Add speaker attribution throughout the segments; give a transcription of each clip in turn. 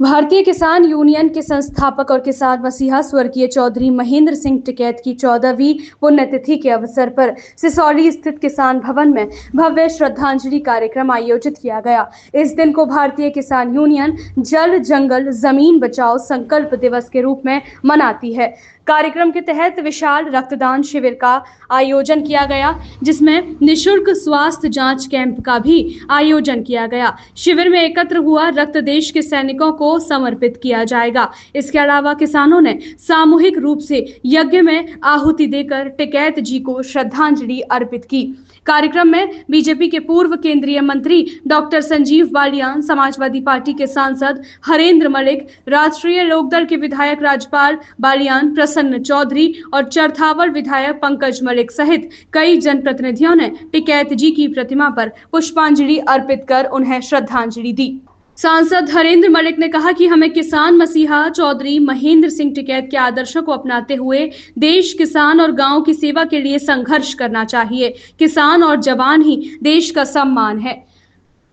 Speaker 1: भारतीय किसान यूनियन के संस्थापक और किसान मसीहा स्वर्गीय चौधरी महेंद्र सिंह टिकैत की 14वीं पुण्यतिथि के अवसर पर सिसौली स्थित किसान भवन में भव्य श्रद्धांजलि कार्यक्रम आयोजित किया गया। इस दिन को भारतीय किसान यूनियन जल जंगल जमीन बचाओ संकल्प दिवस के रूप में मनाती है। कार्यक्रम के तहत विशाल रक्तदान शिविर का आयोजन किया गया, जिसमें निःशुल्क स्वास्थ्य जांच कैंप का भी आयोजन किया गया। शिविर में एकत्र हुआ रक्त देश के सैनिकों को समर्पित किया जाएगा। इसके अलावा किसानों ने सामूहिक रूप से यज्ञ में आहुति देकर टिकैत जी को श्रद्धांजलि अर्पित की। कार्यक्रम में बीजेपी के पूर्व केंद्रीय मंत्री डॉक्टर संजीव बालियान, समाजवादी पार्टी के सांसद हरेंद्र मलिक, राष्ट्रीय लोकदल के विधायक राजपाल बालियान, प्रसन्न चौधरी और चरथावल विधायक पंकज मलिक सहित कई जनप्रतिनिधियों ने टिकैत जी की प्रतिमा पर पुष्पांजलि अर्पित कर उन्हें श्रद्धांजलि दी। सांसद हरेंद्र मलिक ने कहा कि हमें किसान मसीहा चौधरी महेंद्र सिंह टिकैत के आदर्शों को अपनाते हुए देश, किसान और गांव की सेवा के लिए संघर्ष करना चाहिए। किसान और जवान ही देश का सम्मान है।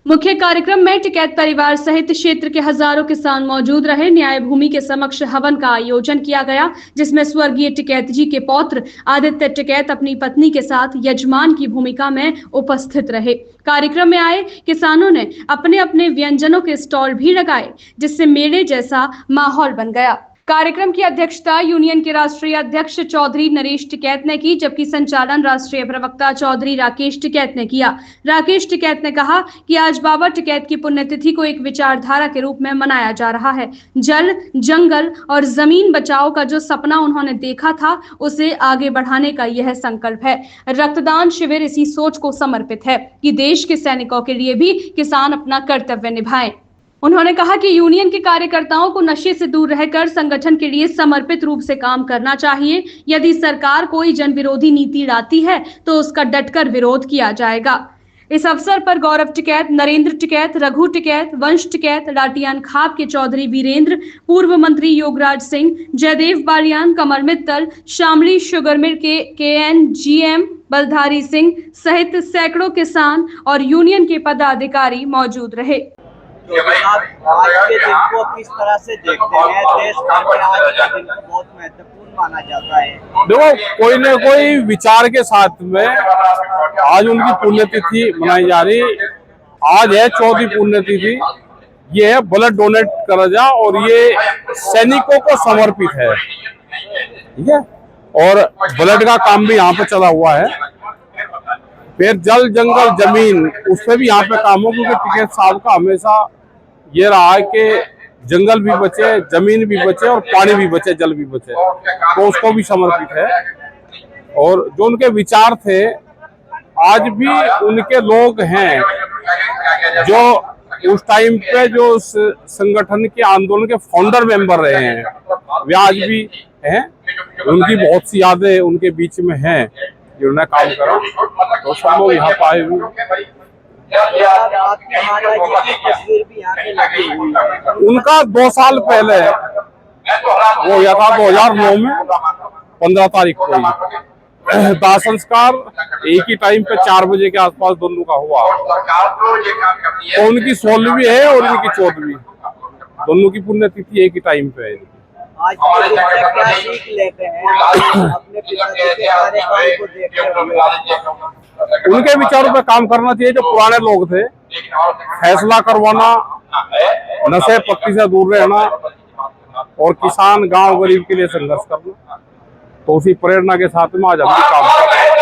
Speaker 1: मुख्य कार्यक्रम में टिकैत परिवार सहित क्षेत्र के हजारों किसान मौजूद रहे। न्याय भूमि के समक्ष हवन का आयोजन किया गया, जिसमें स्वर्गीय टिकैत जी के पौत्र आदित्य टिकैत अपनी पत्नी के साथ यजमान की भूमिका में उपस्थित रहे। कार्यक्रम में आए किसानों ने अपने अपने व्यंजनों के स्टॉल भी लगाए, जिससे मेले जैसा माहौल बन गया। कार्यक्रम की अध्यक्षता यूनियन के राष्ट्रीय अध्यक्ष चौधरी नरेश टिकैत ने की, जबकि संचालन राष्ट्रीय प्रवक्ता चौधरी राकेश टिकैत ने किया। राकेश टिकैत ने कहा कि आज बाबा टिकैत की पुण्यतिथि को एक विचारधारा के रूप में मनाया जा रहा है। जल, जंगल और जमीन बचाओ का जो सपना उन्होंने देखा था, उसे आगे बढ़ाने का यह संकल्प है। रक्तदान शिविर इसी सोच को समर्पित है कि देश के सैनिकों के लिए भी किसान अपना कर्तव्य निभाएं। उन्होंने कहा कि यूनियन के कार्यकर्ताओं को नशे से दूर रहकर संगठन के लिए समर्पित रूप से काम करना चाहिए। यदि सरकार कोई जन विरोधी नीति लाती है तो उसका डटकर विरोध किया जाएगा। इस अवसर पर गौरव टिकैत, नरेंद्र टिकैत, रघु टिकैत, वंश टिकैत, लाटियान खाप के चौधरी वीरेंद्र, पूर्व मंत्री योगराज सिंह, जयदेव बालियान, कमल मित्तल, शामली शुगर मिल के KNGM बलधारी सिंह सहित सैकड़ों किसान और यूनियन के पदाधिकारी मौजूद रहे।
Speaker 2: तो आज के दिन को किस तरह से देखते हैं? देश भर में आज के दिन को बहुत महत्वपूर्ण माना जाता है।
Speaker 3: देखो, कोई न कोई विचार के साथ में आज उनकी पुण्यतिथि मनाई जा रही। आज है 14वीं पुण्यतिथि। ये है ब्लड डोनेट करा जा और ये सैनिकों को समर्पित है, ठीक है। और ब्लड का काम भी यहाँ पे चला हुआ है। फिर जल, जंगल, जमीन, उससे भी यहाँ पे काम हो, क्योंकि टिकैत साहब का हमेशा ये रहा है कि जंगल भी बचे, जमीन भी बचे और पानी भी बचे, जल भी बचे, तो उसको भी समर्पित है। और जो उनके विचार थे, आज भी उनके लोग हैं जो उस टाइम पे जो संगठन के आंदोलन के फाउंडर मेंबर रहे हैं, वे आज भी हैं। उनकी बहुत सी यादें उनके बीच में हैं जिन्होंने काम करा, तो सब लोग यहाँ पाए हुए। उनका 2 साल पहले वो यह था 2009 में 15 तारीख को दाह संस्कार एक ही टाइम पे 4 बजे के आसपास दोनों का हुआ। तो उनकी 16वीं है और इनकी 14वीं, दोनों की पुण्यतिथि एक ही टाइम पे है।
Speaker 2: आज क्या सीख लेते हैं अपने पिताजी के कार्यकाल को देखते हुए?
Speaker 3: उनके विचारों पे काम करना चाहिए। जो पुराने लोग थे, फैसला करवाना, नशे पत्ती से दूर रहना और किसान, गांव, गरीब के लिए संघर्ष करना, तो उसी प्रेरणा के साथ में आज हम भी काम कर रहे हैं।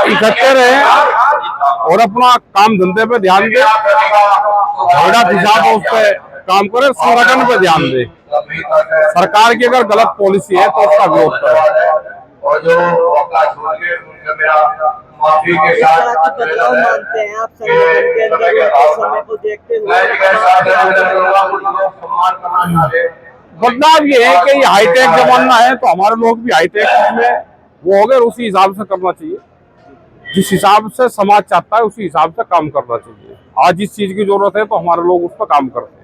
Speaker 3: इकट्ठे रहे और अपना काम धंधे पे ध्यान दे, झगड़ा फिसाद उस पे काम करे, संगठन पे ध्यान दे। सरकार की अगर गलत पॉलिसी है तो उसका विरोध करे।
Speaker 4: और जो माफी के साथ
Speaker 2: बदलाव मानते हैं आप संगठन के अंदर समय को देखते हुए?
Speaker 3: बदलाव ये है कि हाईटेक जमाना है, तो हमारे लोग भी हाईटेक में वो हो गए, उसी हिसाब से करना चाहिए। जिस हिसाब से समाज चाहता है उसी हिसाब से काम करना चाहिए। आज जिस चीज की जरूरत है तो हमारे लोग उस पर काम करते हैं।